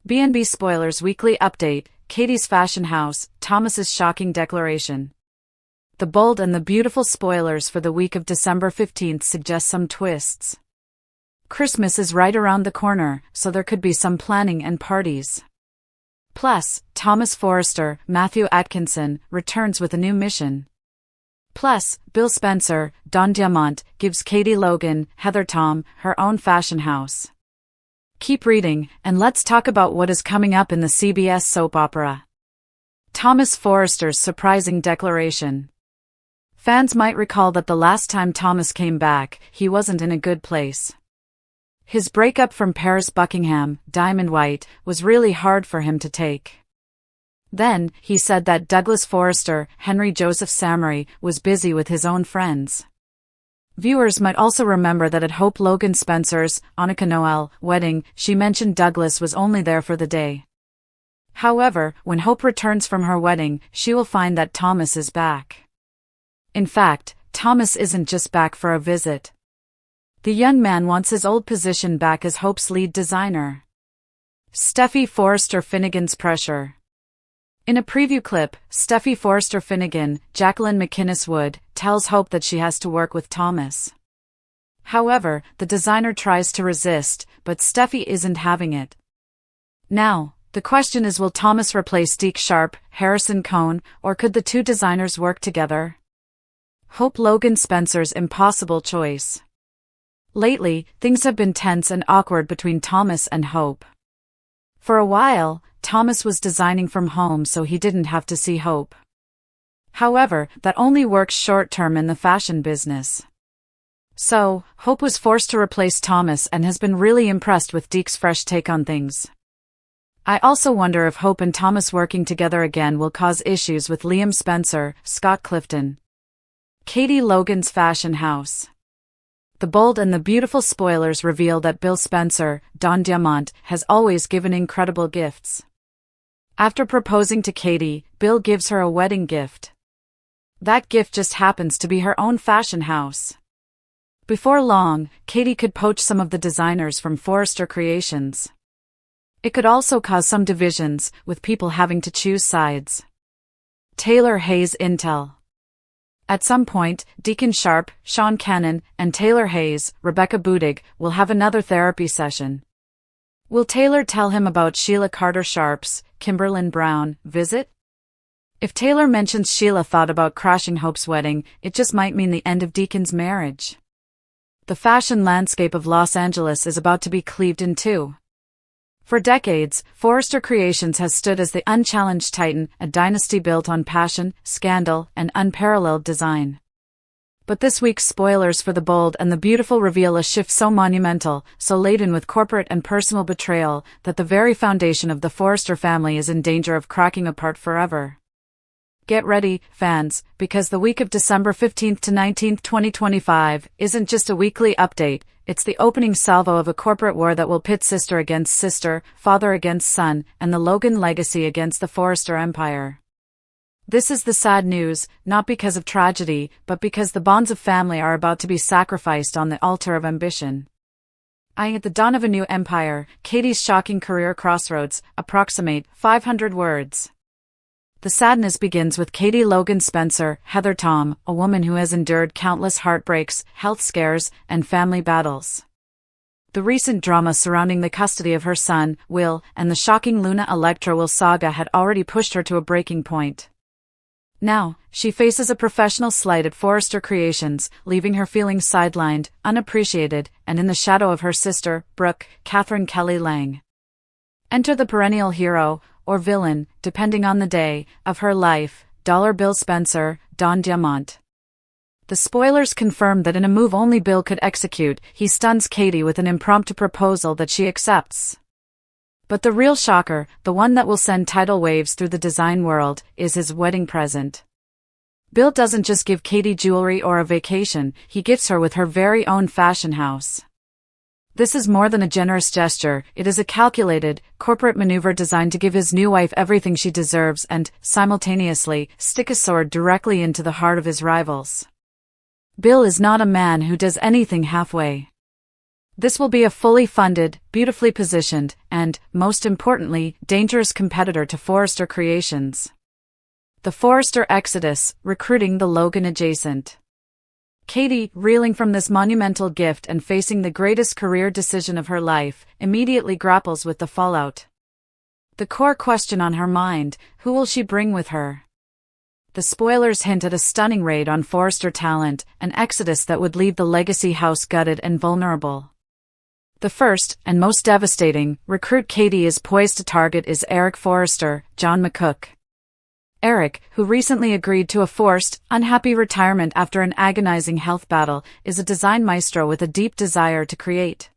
B&B Spoilers Weekly Update, Katie's Fashion House, Thomas's shocking declaration. The bold and the beautiful spoilers for the week of December 15th suggest some twists. Christmas is right around the corner, so there could be some planning and parties. Plus, Thomas Forrester, Matthew Atkinson, returns with a new mission. Plus, Bill Spencer, Don Diamont, gives Katie Logan, Heather Tom, her own fashion house. Keep reading, and let's talk about what is coming up in the CBS soap opera. Thomas Forrester's surprising declaration. Fans might recall that the last time Thomas came back, he wasn't in a good place. His breakup from Paris Buckingham, Diamond White, was really hard for him to take. Then, he said that Douglas Forrester, Henry Joseph Samary, was busy with his own friends. Viewers might also remember that at Hope Logan Spencer's, Annika Noel, wedding, she mentioned Douglas was only there for the day. However, when Hope returns from her wedding, she will find that Thomas is back. In fact, Thomas isn't just back for a visit. The young man wants his old position back as Hope's lead designer. Steffy Forrester Finnegan's pressure. In a preview clip, Steffy Forrester Finnegan, Jacqueline MacInnes Wood, tells Hope that she has to work with Thomas. However, the designer tries to resist, but Steffy isn't having it. Now, the question is, will Thomas replace Deke Sharp, Harrison Cohn, or could the two designers work together? Hope Logan Spencer's impossible choice. Lately, things have been tense and awkward between Thomas and Hope. For a while, Thomas was designing from home so he didn't have to see Hope. However, that only works short-term in the fashion business. So, Hope was forced to replace Thomas and has been really impressed with Deke's fresh take on things. I also wonder if Hope and Thomas working together again will cause issues with Liam Spencer, Scott Clifton. Katie Logan's fashion house. The bold and the beautiful spoilers reveal that Bill Spencer, Don Diamont, has always given incredible gifts. After proposing to Katie, Bill gives her a wedding gift. That gift just happens to be her own fashion house. Before long, Katie could poach some of the designers from Forrester Creations. It could also cause some divisions, with people having to choose sides. Taylor Hayes Intel. At some point, Deacon Sharp, Sean Cannon, and Taylor Hayes, Rebecca Budig, will have another therapy session. Will Taylor tell him about Sheila Carter Sharp's, Kimberlin Brown, visit? If Taylor mentions Sheila thought about crashing Hope's wedding, it just might mean the end of Deacon's marriage. The fashion landscape of Los Angeles is about to be cleaved in two. For decades, Forrester Creations has stood as the unchallenged titan, a dynasty built on passion, scandal, and unparalleled design. But this week's spoilers for the bold and the beautiful reveal a shift so monumental, so laden with corporate and personal betrayal, that the very foundation of the Forrester family is in danger of cracking apart forever. Get ready, fans, because the week of December 15th to 19th, 2025, isn't just a weekly update, it's the opening salvo of a corporate war that will pit sister against sister, father against son, and the Logan legacy against the Forrester empire. This is the sad news, not because of tragedy, but because the bonds of family are about to be sacrificed on the altar of ambition. At the dawn of a new empire, Katie's shocking career crossroads, approximate 500 words. The sadness begins with Katie Logan Spencer, Heather Tom, a woman who has endured countless heartbreaks, health scares, and family battles. The recent drama surrounding the custody of her son, Will, and the shocking Luna Electra Will saga had already pushed her to a breaking point. Now, she faces a professional slight at Forrester Creations, leaving her feeling sidelined, unappreciated, and in the shadow of her sister, Brooke, Catherine Kelly Lang. Enter the perennial hero, or villain, depending on the day, of her life, Dollar Bill Spencer, Don Diamont. The spoilers confirm that in a move only Bill could execute, he stuns Katie with an impromptu proposal that she accepts. But the real shocker, the one that will send tidal waves through the design world, is his wedding present. Bill doesn't just give Katie jewelry or a vacation, he gifts her with her very own fashion house. This is more than a generous gesture, it is a calculated, corporate maneuver designed to give his new wife everything she deserves and, simultaneously, stick a sword directly into the heart of his rivals. Bill is not a man who does anything halfway. This will be a fully funded, beautifully positioned, and, most importantly, dangerous competitor to Forrester Creations. The Forrester Exodus, recruiting the Logan adjacent. Katie, reeling from this monumental gift and facing the greatest career decision of her life, immediately grapples with the fallout. The core question on her mind: who will she bring with her? The spoilers hint at a stunning raid on Forrester talent, an exodus that would leave the legacy house gutted and vulnerable. The first, and most devastating, recruit Katie is poised to target is Eric Forrester, John McCook. Eric, who recently agreed to a forced, unhappy retirement after an agonizing health battle, is a design maestro with a deep desire to create.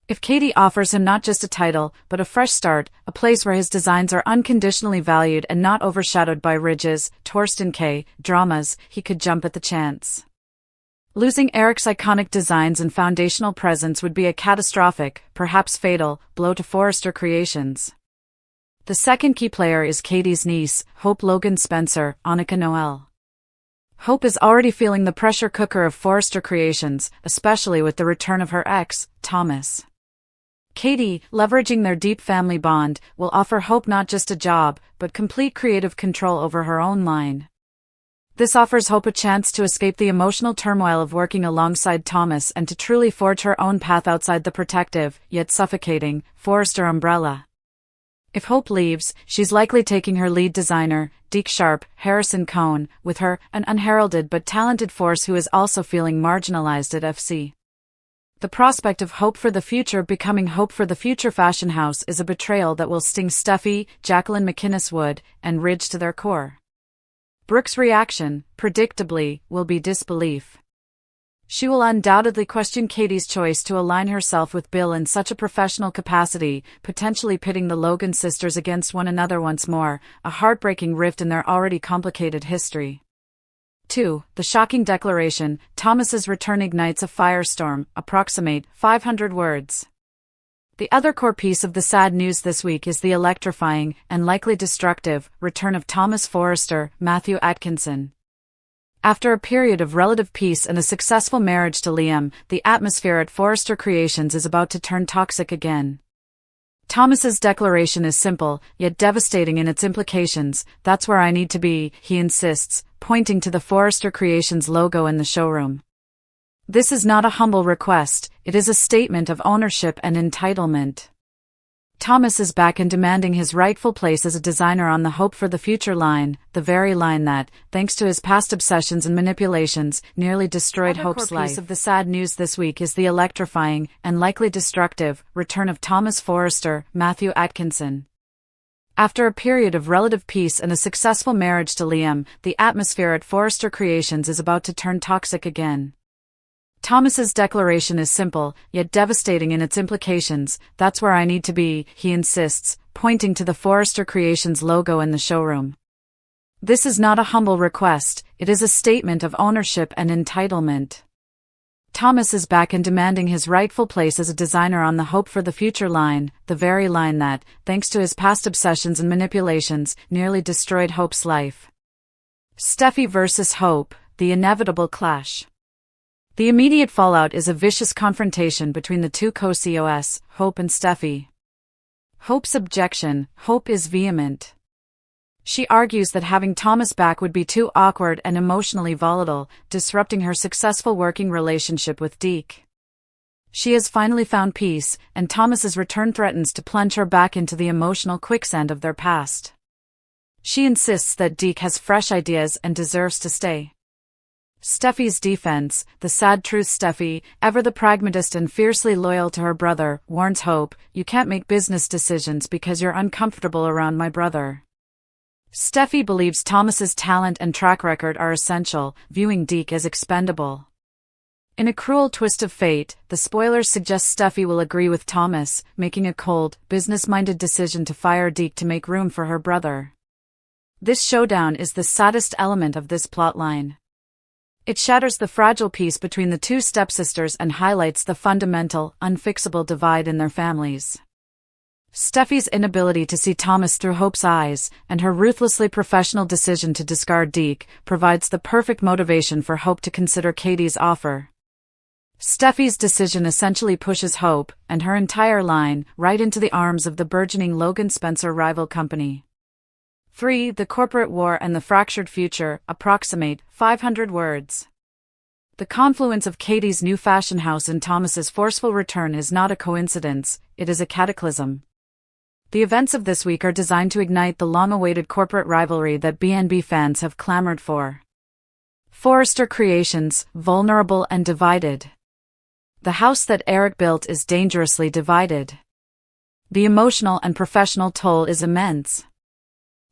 If Katie offers him not just a title, but a fresh start, a place where his designs are unconditionally valued and not overshadowed by Ridge's, Torsten K. dramas, he could jump at the chance. Losing Eric's iconic designs and foundational presence would be a catastrophic, perhaps fatal, blow to Forrester Creations. The second key player is Katie's niece, Hope Logan Spencer, Annika Noel. Hope is already feeling the pressure cooker of Forrester Creations, especially with the return of her ex, Thomas. Katie, leveraging their deep family bond, will offer Hope not just a job, but complete creative control over her own line. This offers Hope a chance to escape the emotional turmoil of working alongside Thomas and to truly forge her own path outside the protective, yet suffocating, Forrester umbrella. If Hope leaves, she's likely taking her lead designer, Deke Sharp, Harrison Cohn, with her, an unheralded but talented force who is also feeling marginalized at FC. The prospect of Hope for the Future becoming Hope for the Future Fashion House is a betrayal that will sting Steffi, Jacqueline McInnes Wood, and Ridge to their core. Brooke's reaction, predictably, will be disbelief. She will undoubtedly question Katie's choice to align herself with Bill in such a professional capacity, potentially pitting the Logan sisters against one another once more, a heartbreaking rift in their already complicated history. 2. The shocking declaration: Thomas's return ignites a firestorm, approximate 500 words. The other core piece of the sad news this week is the electrifying, and likely destructive, return of Thomas Forrester, Matthew Atkinson. After a period of relative peace and a successful marriage to Liam, the atmosphere at Forrester Creations is about to turn toxic again. Thomas's declaration is simple, yet devastating in its implications. "That's where I need to be," he insists, pointing to the Forrester Creations logo in the showroom. This is not a humble request, it is a statement of ownership and entitlement. Thomas is back and demanding his rightful place as a designer on the Hope for the Future line, the very line that, thanks to his past obsessions and manipulations, nearly destroyed Hope's life. Piece of the sad news this week is the electrifying, and likely destructive, return of Thomas Forrester, Matthew Atkinson. After a period of relative peace and a successful marriage to Liam, the atmosphere at Forrester Creations is about to turn toxic again. Thomas's declaration is simple, yet devastating in its implications. "That's where I need to be," he insists, pointing to the Forrester Creations logo in the showroom. This is not a humble request, it is a statement of ownership and entitlement. Thomas is back and demanding his rightful place as a designer on the Hope for the Future line, the very line that, thanks to his past obsessions and manipulations, nearly destroyed Hope's life. Steffi versus Hope, the inevitable clash. The immediate fallout is a vicious confrontation between the two co-COS, Hope and Steffi. Hope's objection: Hope is vehement. She argues that having Thomas back would be too awkward and emotionally volatile, disrupting her successful working relationship with Deke. She has finally found peace, and Thomas's return threatens to plunge her back into the emotional quicksand of their past. She insists that Deke has fresh ideas and deserves to stay. Steffi's defense: the sad truth. Steffi, ever the pragmatist and fiercely loyal to her brother, warns Hope, "You can't make business decisions because you're uncomfortable around my brother." Steffi believes Thomas's talent and track record are essential, viewing Deke as expendable. In a cruel twist of fate, the spoilers suggest Steffi will agree with Thomas, making a cold, business-minded decision to fire Deke to make room for her brother. This showdown is the saddest element of this plotline. It shatters the fragile peace between the two stepsisters and highlights the fundamental, unfixable divide in their families. Steffi's inability to see Thomas through Hope's eyes, and her ruthlessly professional decision to discard Deke, provides the perfect motivation for Hope to consider Katie's offer. Steffi's decision essentially pushes Hope and her entire line right into the arms of the burgeoning Logan Spencer rival company. 3. The corporate war and the fractured future, approximate 500 words. The confluence of Katie's new fashion house and Thomas's forceful return is not a coincidence, it is a cataclysm. The events of this week are designed to ignite the long-awaited corporate rivalry that B&B fans have clamored for. Forrester Creations, vulnerable and divided. The house that Eric built is dangerously divided. The emotional and professional toll is immense.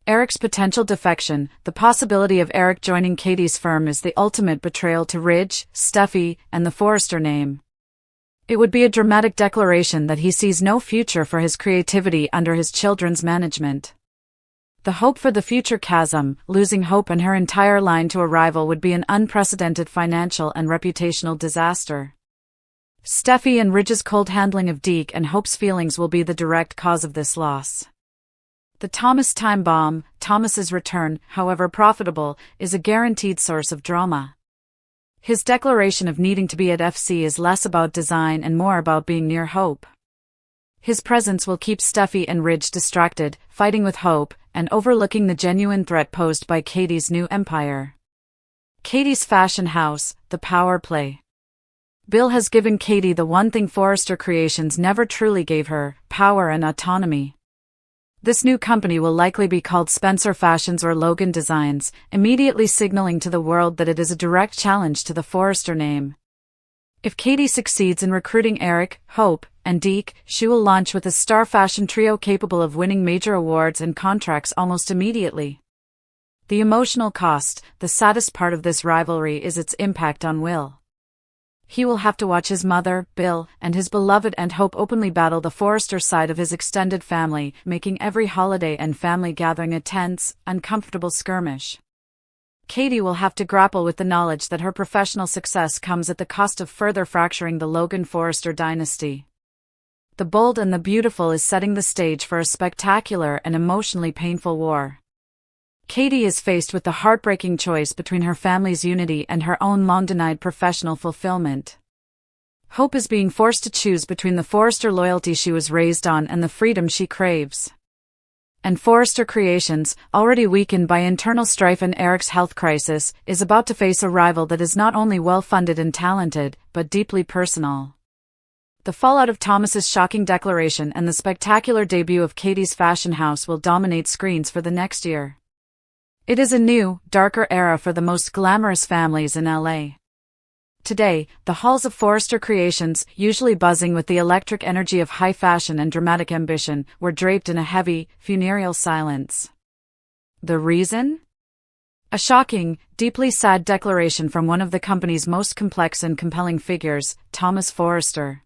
Eric's potential defection, the possibility of Eric joining Katie's firm, is the ultimate betrayal to Ridge, Steffi, and the Forrester name. It would be a dramatic declaration that he sees no future for his creativity under his children's management. The hope for the future chasm, losing Hope and her entire line to a rival, would be an unprecedented financial and reputational disaster. Steffi and Ridge's cold handling of Deke and Hope's feelings will be the direct cause of this loss. The Thomas time bomb, Thomas's return, however profitable, is a guaranteed source of drama. His declaration of needing to be at FC is less about design and more about being near Hope. His presence will keep Steffi and Ridge distracted, fighting with Hope, and overlooking the genuine threat posed by Katie's new empire. Katie's fashion house, the power play. Bill has given Katie the one thing Forrester Creations never truly gave her: power and autonomy. This new company will likely be called Spencer Fashions or Logan Designs, immediately signaling to the world that it is a direct challenge to the Forrester name. If Katie succeeds in recruiting Eric, Hope, and Deke, she will launch with a star fashion trio capable of winning major awards and contracts almost immediately. The emotional cost, the saddest part of this rivalry, is its impact on Will. He will have to watch his mother, Bill, and his beloved and Hope openly battle the Forrester side of his extended family, making every holiday and family gathering a tense, uncomfortable skirmish. Katie will have to grapple with the knowledge that her professional success comes at the cost of further fracturing the Logan Forrester dynasty. The Bold and the Beautiful is setting the stage for a spectacular and emotionally painful war. Katie is faced with the heartbreaking choice between her family's unity and her own long-denied professional fulfillment. Hope is being forced to choose between the Forrester loyalty she was raised on and the freedom she craves. And Forrester Creations, already weakened by internal strife and Eric's health crisis, is about to face a rival that is not only well-funded and talented, but deeply personal. The fallout of Thomas's shocking declaration and the spectacular debut of Katie's fashion house will dominate screens for the next year. It is a new, darker era for the most glamorous families in LA. Today, the halls of Forrester Creations, usually buzzing with the electric energy of high fashion and dramatic ambition, were draped in a heavy, funereal silence. The reason? A shocking, deeply sad declaration from one of the company's most complex and compelling figures, Thomas Forrester.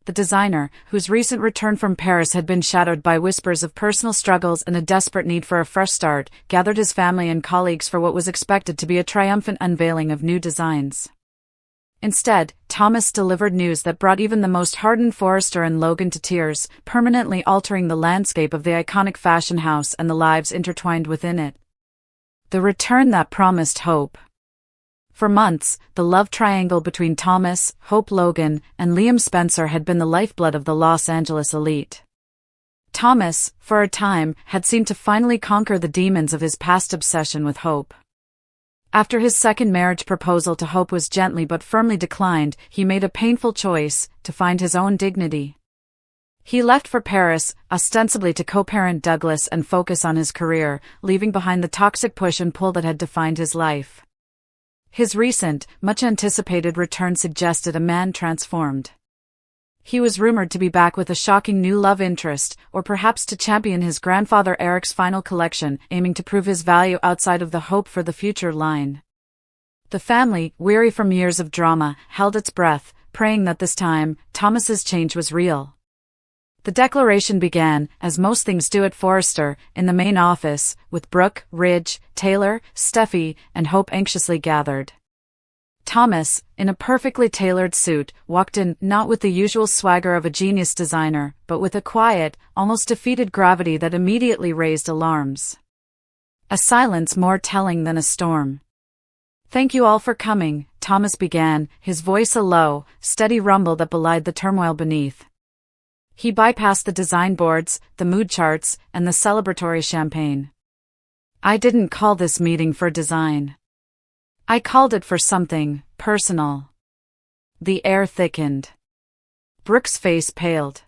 The designer, whose recent return from Paris had been shadowed by whispers of personal struggles and a desperate need for a fresh start, gathered his family and colleagues for what was expected to be a triumphant unveiling of new designs. Instead, Thomas delivered news that brought even the most hardened Forrester and Logan to tears, permanently altering the landscape of the iconic fashion house and the lives intertwined within it. The return that promised hope. For months, the love triangle between Thomas, Hope Logan, and Liam Spencer had been the lifeblood of the Los Angeles elite. Thomas, for a time, had seemed to finally conquer the demons of his past obsession with Hope. After his second marriage proposal to Hope was gently but firmly declined, he made a painful choice: to find his own dignity. He left for Paris, ostensibly to co-parent Douglas and focus on his career, leaving behind the toxic push and pull that had defined his life. His recent, much-anticipated return suggested a man transformed. He was rumored to be back with a shocking new love interest, or perhaps to champion his grandfather Eric's final collection, aiming to prove his value outside of the Hope for the Future line. The family, weary from years of drama, held its breath, praying that this time, Thomas's change was real. The declaration began, as most things do at Forrester, in the main office, with Brooke, Ridge, Taylor, Steffi, and Hope anxiously gathered. Thomas, in a perfectly tailored suit, walked in, not with the usual swagger of a genius designer, but with a quiet, almost defeated gravity that immediately raised alarms. A silence more telling than a storm. Thank you all for coming, Thomas began, his voice a low, steady rumble that belied the turmoil beneath. He bypassed the design boards, the mood charts, and the celebratory champagne. I didn't call this meeting for design. I called it for something personal. The air thickened. Brooke's face paled.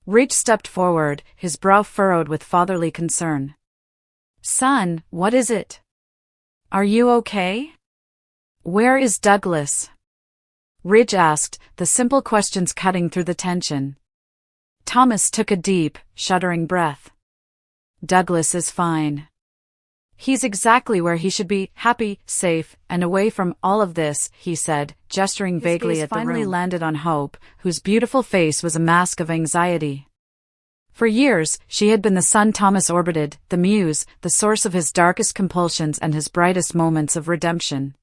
Ridge stepped forward, his brow furrowed with fatherly concern. Son, what is it? Are you okay? Where is Douglas? Ridge asked, the simple questions cutting through the tension. Thomas took a deep, shuddering breath. Douglas is fine. He's exactly where he should be, happy, safe, and away from all of this, he said, gesturing vaguely at the room. His gaze finally landed on Hope, whose beautiful face was a mask of anxiety. For years, she had been the sun Thomas orbited, the muse, the source of his darkest compulsions and his brightest moments of redemption.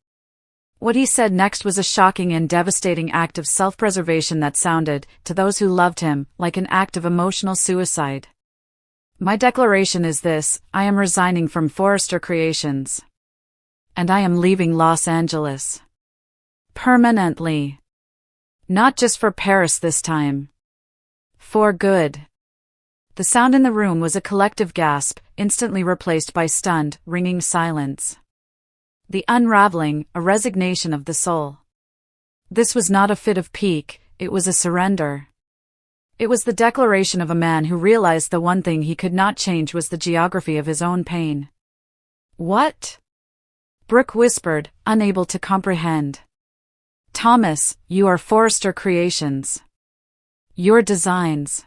What he said next was a shocking and devastating act of self-preservation that sounded, to those who loved him, like an act of emotional suicide. My declaration is this: I am resigning from Forrester Creations. And I am leaving Los Angeles. Permanently. Not just for Paris this time. For good. The sound in the room was a collective gasp, instantly replaced by stunned, ringing silence. The unraveling, a resignation of the soul. This was not a fit of pique, it was a surrender. It was the declaration of a man who realized the one thing he could not change was the geography of his own pain. What? Brooke whispered, unable to comprehend. Thomas, you are Forrester Creations. Your designs.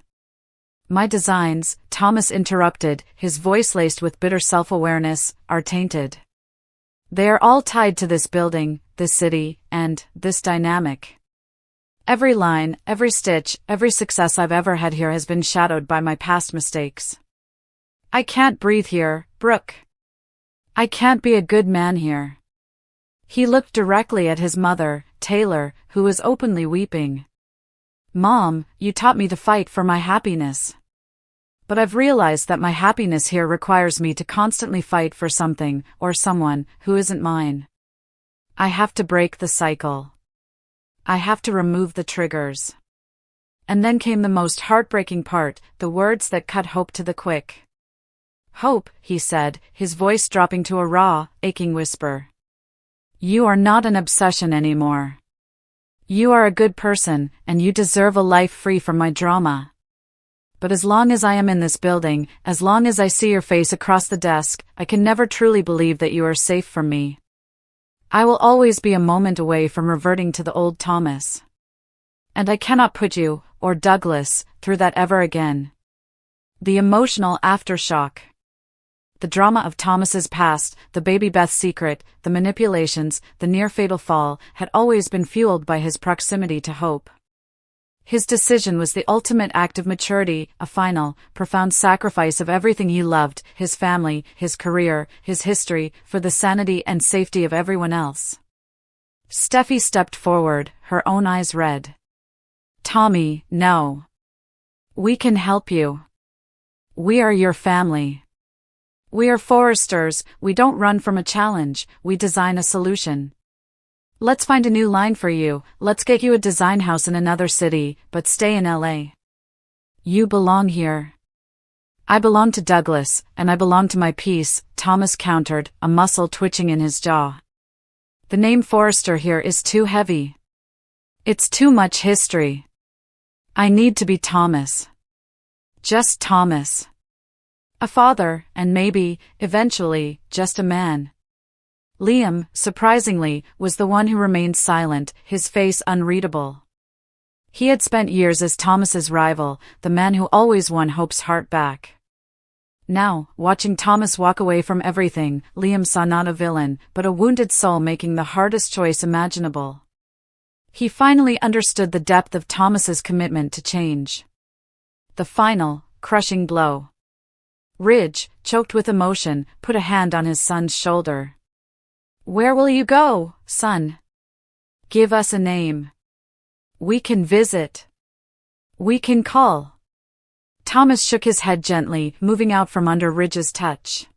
My designs, Thomas interrupted, his voice laced with bitter self-awareness, are tainted. They are all tied to this building, this city, and this dynamic. Every line, every stitch, every success I've ever had here has been shadowed by my past mistakes. I can't breathe here, Brooke. I can't be a good man here. He looked directly at his mother, Taylor, who was openly weeping. Mom, you taught me to fight for my happiness. But I've realized that my happiness here requires me to constantly fight for something, or someone, who isn't mine. I have to break the cycle. I have to remove the triggers. And then came the most heartbreaking part, the words that cut Hope to the quick. Hope, he said, his voice dropping to a raw, aching whisper. You are not an obsession anymore. You are a good person, and you deserve a life free from my drama. But as long as I am in this building, as long as I see your face across the desk, I can never truly believe that you are safe from me. I will always be a moment away from reverting to the old Thomas. And I cannot put you, or Douglas, through that ever again. The emotional aftershock. The drama of Thomas's past, the baby Beth secret, the manipulations, the near-fatal fall, had always been fueled by his proximity to Hope. His decision was the ultimate act of maturity, a final, profound sacrifice of everything he loved, his family, his career, his history, for the sanity and safety of everyone else. Steffi stepped forward, her own eyes red. Tommy, no. We can help you. We are your family. We are Forresters, we don't run from a challenge, we design a solution. Let's find a new line for you, let's get you a design house in another city, but stay in LA. You belong here. I belong to Douglas, and I belong to my peace, Thomas countered, a muscle twitching in his jaw. The name Forrester here is too heavy. It's too much history. I need to be Thomas. Just Thomas. A father, and maybe, eventually, just a man. Liam, surprisingly, was the one who remained silent, his face unreadable. He had spent years as Thomas's rival, the man who always won Hope's heart back. Now, watching Thomas walk away from everything, Liam saw not a villain, but a wounded soul making the hardest choice imaginable. He finally understood the depth of Thomas's commitment to change. The final, crushing blow. Ridge, choked with emotion, put a hand on his son's shoulder. Where will you go, son? Give us a name. We can visit. We can call. Thomas shook his head gently, moving out from under Ridge's touch.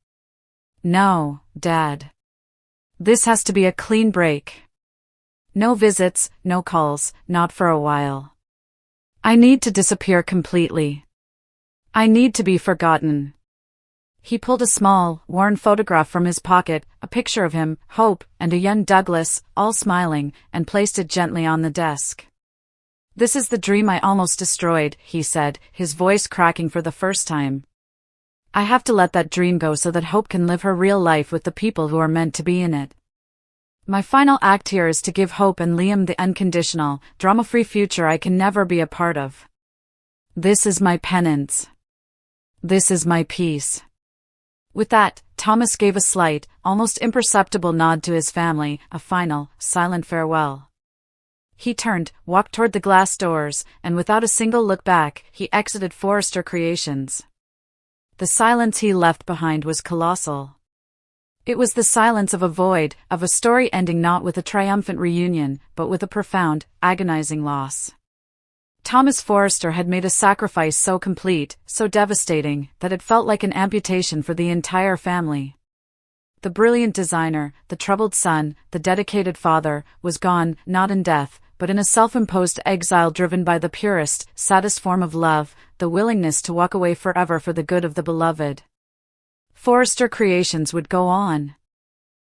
No, Dad. This has to be a clean break. No visits, no calls, not for a while. I need to disappear completely. I need to be forgotten. He pulled a small, worn photograph from his pocket, a picture of him, Hope, and a young Douglas, all smiling, and placed it gently on the desk. This is the dream I almost destroyed, he said, his voice cracking for the first time. I have to let that dream go so that Hope can live her real life with the people who are meant to be in it. My final act here is to give Hope and Liam the unconditional, drama-free future I can never be a part of. This is my penance. This is my peace. With that, Thomas gave a slight, almost imperceptible nod to his family, a final, silent farewell. He turned, walked toward the glass doors, and without a single look back, he exited Forrester Creations. The silence he left behind was colossal. It was the silence of a void, of a story ending not with a triumphant reunion, but with a profound, agonizing loss. Thomas Forrester had made a sacrifice so complete, so devastating, that it felt like an amputation for the entire family. The brilliant designer, the troubled son, the dedicated father, was gone, not in death, but in a self-imposed exile driven by the purest, saddest form of love, the willingness to walk away forever for the good of the beloved. Forrester Creations would go on.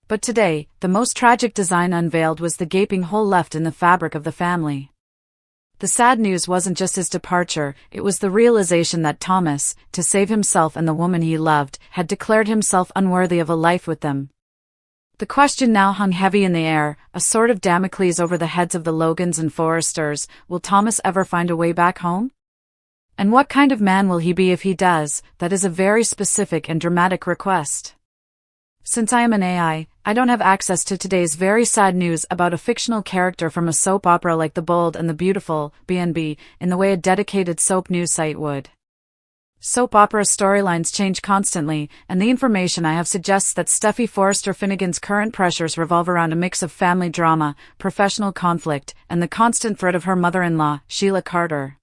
But today, the most tragic design unveiled was the gaping hole left in the fabric of the family. The sad news wasn't just his departure, it was the realization that Thomas, to save himself and the woman he loved, had declared himself unworthy of a life with them. The question now hung heavy in the air, a sword of Damocles over the heads of the Logans and Forresters. Will Thomas ever find a way back home? And what kind of man will he be if he does? That is a very specific and dramatic request. Since I am an AI, I don't have access to today's very sad news about a fictional character from a soap opera like The Bold and the Beautiful, BNB, in the way a dedicated soap news site would. Soap opera storylines change constantly, and the information I have suggests that Steffy Forrester Finnegan's current pressures revolve around a mix of family drama, professional conflict, and the constant threat of her mother-in-law, Sheila Carter.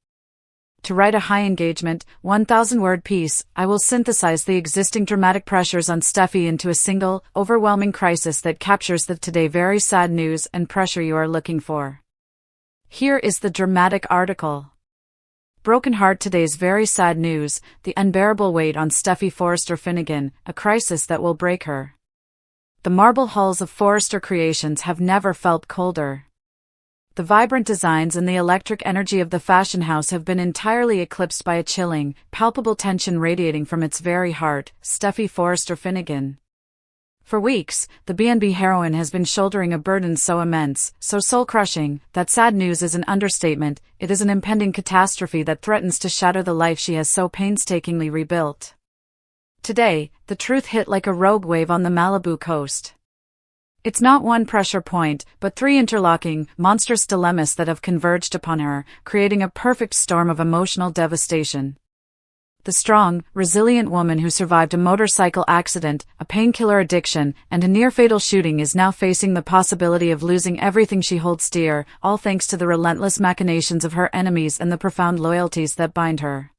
To write a high-engagement, 1,000-word piece, I will synthesize the existing dramatic pressures on Steffy into a single, overwhelming crisis that captures the today very sad news and pressure you are looking for. Here is the dramatic article. Broken heart, today's very sad news, the unbearable weight on Steffy Forrester Finnegan, a crisis that will break her. The marble halls of Forrester Creations have never felt colder. The vibrant designs and the electric energy of the fashion house have been entirely eclipsed by a chilling, palpable tension radiating from its very heart, Steffy Forrester Finnegan. For weeks, the B&B heroine has been shouldering a burden so immense, so soul-crushing, that sad news is an understatement. It is an impending catastrophe that threatens to shatter the life she has so painstakingly rebuilt. Today, the truth hit like a rogue wave on the Malibu coast. It's not one pressure point, but three interlocking, monstrous dilemmas that have converged upon her, creating a perfect storm of emotional devastation. The strong, resilient woman who survived a motorcycle accident, a painkiller addiction, and a near-fatal shooting is now facing the possibility of losing everything she holds dear, all thanks to the relentless machinations of her enemies and the profound loyalties that bind her.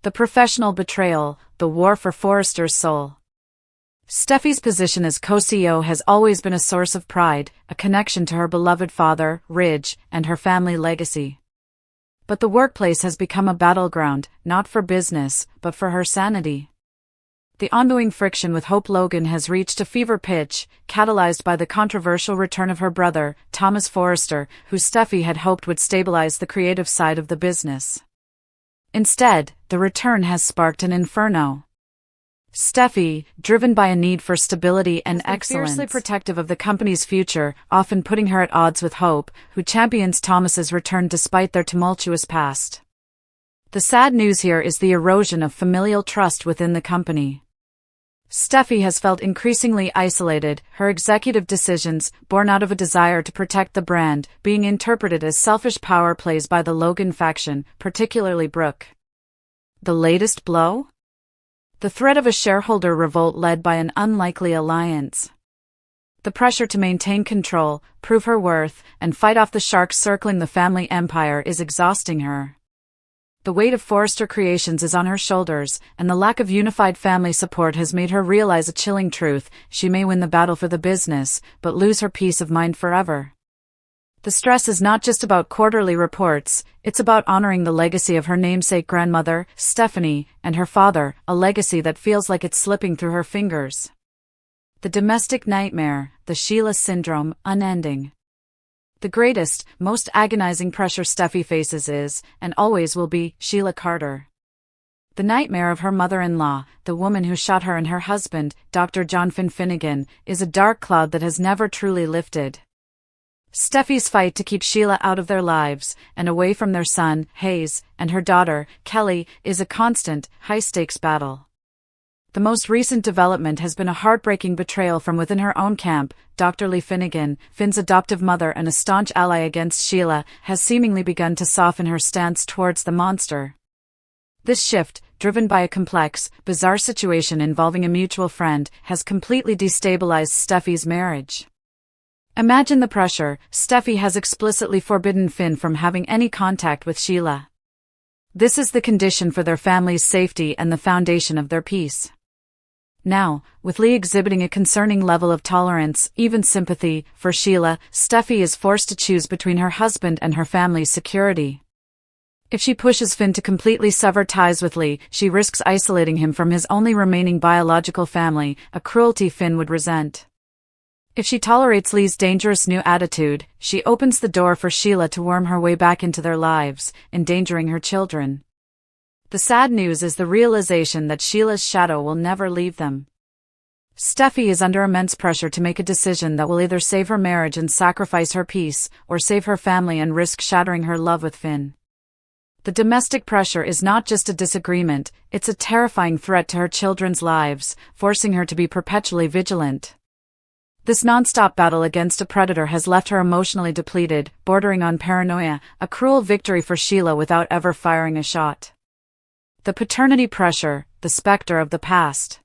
The professional betrayal, the war for Forrester's soul. Steffy's position as co-CEO has always been a source of pride, a connection to her beloved father, Ridge, and her family legacy. But the workplace has become a battleground, not for business, but for her sanity. The ongoing friction with Hope Logan has reached a fever pitch, catalyzed by the controversial return of her brother, Thomas Forrester, who Steffy had hoped would stabilize the creative side of the business. Instead, the return has sparked an inferno. Steffy, driven by a need for stability and excellence, fiercely protective of the company's future, often putting her at odds with Hope, who champions Thomas's return despite their tumultuous past. The sad news here is the erosion of familial trust within the company. Steffy has felt increasingly isolated, her executive decisions, born out of a desire to protect the brand, being interpreted as selfish power plays by the Logan faction, particularly Brooke. The latest blow? The threat of a shareholder revolt led by an unlikely alliance. The pressure to maintain control, prove her worth, and fight off the sharks circling the family empire is exhausting her. The weight of Forrester Creations is on her shoulders, and the lack of unified family support has made her realize a chilling truth: she may win the battle for the business, but lose her peace of mind forever. The stress is not just about quarterly reports, it's about honoring the legacy of her namesake grandmother, Stephanie, and her father, a legacy that feels like it's slipping through her fingers. The domestic nightmare, the Sheila syndrome, unending. The greatest, most agonizing pressure Steffi faces is, and always will be, Sheila Carter. The nightmare of her mother-in-law, the woman who shot her and her husband, Dr. John Finnegan, is a dark cloud that has never truly lifted. Steffi's fight to keep Sheila out of their lives, and away from their son, Hayes, and her daughter, Kelly, is a constant, high-stakes battle. The most recent development has been a heartbreaking betrayal from within her own camp. Dr. Lee Finnegan, Finn's adoptive mother and a staunch ally against Sheila, has seemingly begun to soften her stance towards the monster. This shift, driven by a complex, bizarre situation involving a mutual friend, has completely destabilized Steffi's marriage. Imagine the pressure. Steffi has explicitly forbidden Finn from having any contact with Sheila. This is the condition for their family's safety and the foundation of their peace. Now, with Lee exhibiting a concerning level of tolerance, even sympathy, for Sheila, Steffi is forced to choose between her husband and her family's security. If she pushes Finn to completely sever ties with Lee, she risks isolating him from his only remaining biological family, a cruelty Finn would resent. If she tolerates Lee's dangerous new attitude, she opens the door for Sheila to worm her way back into their lives, endangering her children. The sad news is the realization that Sheila's shadow will never leave them. Steffi is under immense pressure to make a decision that will either save her marriage and sacrifice her peace, or save her family and risk shattering her love with Finn. The domestic pressure is not just a disagreement, it's a terrifying threat to her children's lives, forcing her to be perpetually vigilant. This non-stop battle against a predator has left her emotionally depleted, bordering on paranoia, a cruel victory for Sheila without ever firing a shot. The paternity pressure, the specter of the past.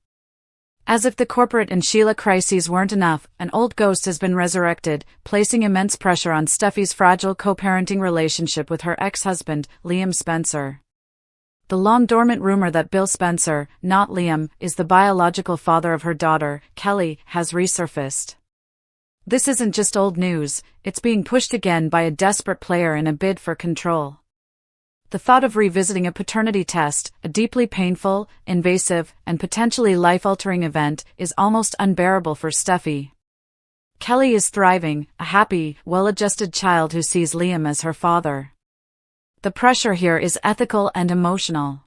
As if the corporate and Sheila crises weren't enough, an old ghost has been resurrected, placing immense pressure on Steffi's fragile co-parenting relationship with her ex-husband, Liam Spencer. The long-dormant rumor that Bill Spencer, not Liam, is the biological father of her daughter, Kelly, has resurfaced. This isn't just old news, it's being pushed again by a desperate player in a bid for control. The thought of revisiting a paternity test, a deeply painful, invasive, and potentially life-altering event, is almost unbearable for Steffi. Kelly is thriving, a happy, well-adjusted child who sees Liam as her father. The pressure here is ethical and emotional.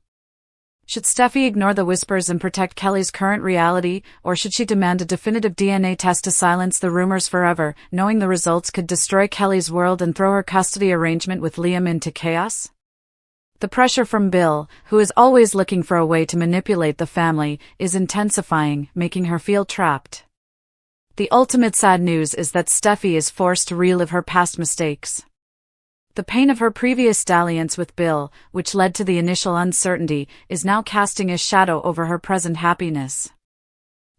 Should Steffi ignore the whispers and protect Kelly's current reality, or should she demand a definitive DNA test to silence the rumors forever, knowing the results could destroy Kelly's world and throw her custody arrangement with Liam into chaos? The pressure from Bill, who is always looking for a way to manipulate the family, is intensifying, making her feel trapped. The ultimate sad news is that Steffi is forced to relive her past mistakes. The pain of her previous dalliance with Bill, which led to the initial uncertainty, is now casting a shadow over her present happiness.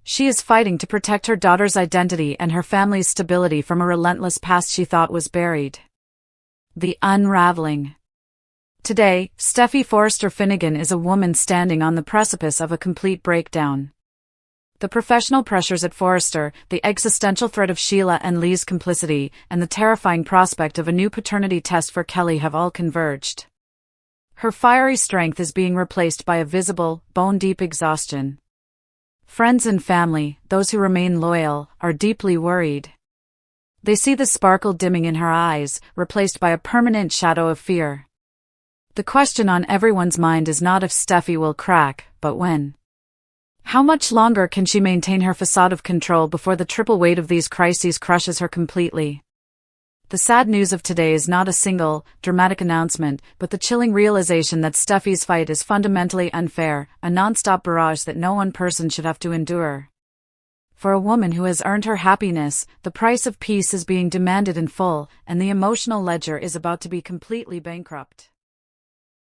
She is fighting to protect her daughter's identity and her family's stability from a relentless past she thought was buried. The unraveling. Today, Steffi Forrester Finnegan is a woman standing on the precipice of a complete breakdown. The professional pressures at Forrester, the existential threat of Sheila and Lee's complicity, and the terrifying prospect of a new paternity test for Kelly have all converged. Her fiery strength is being replaced by a visible, bone-deep exhaustion. Friends and family, those who remain loyal, are deeply worried. They see the sparkle dimming in her eyes, replaced by a permanent shadow of fear. The question on everyone's mind is not if Steffi will crack, but when. How much longer can she maintain her facade of control before the triple weight of these crises crushes her completely? The sad news of today is not a single, dramatic announcement, but the chilling realization that Steffi's fight is fundamentally unfair, a non-stop barrage that no one person should have to endure. For a woman who has earned her happiness, the price of peace is being demanded in full, and the emotional ledger is about to be completely bankrupt.